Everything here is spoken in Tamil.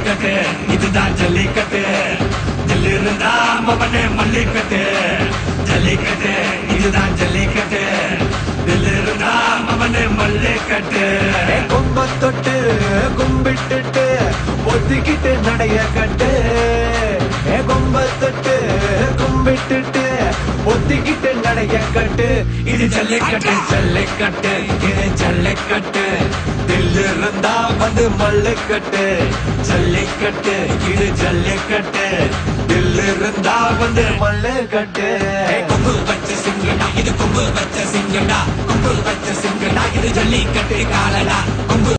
ஜல்லிக்கட்டு இதுதான் ஜல்லிக்கட்டு தில்லு இருந்தா மவனே மல்லிக்கட்டு ஜல்லிக்கட்டு இதுதான் ஜல்லிக்கட்டு தில்லு இருந்தா மவனே மல்லிக்கட்டு கொம்ப தொட்டு கும்பிட்டுட்டு ஒத்திக்கிட்டு நடைய கட்டு கொம்ப தொட்டு கும்பிட்டுட்டு ஒத்திக்கிட்டு நடைய கட்டு இது ஜல்லிக்கட்டு ஜல்லிக்கட்டு இது ஜல்லிக்கட்டு தில்லு இருந்தா வந்து மல்லிக்கட்டு ஜல்லிக்கட்டு இது ஜல்லிக்கட்டு தில்லு இருந்தா வந்து மல்லு கட்டு கொம்பு வச்ச சிங்கடா இது கொம்பு வச்ச சிங்கடா கொம்பு வச்ச சிங்கடா இது ஜல்லிக்கட்டு காலடா கொம்பு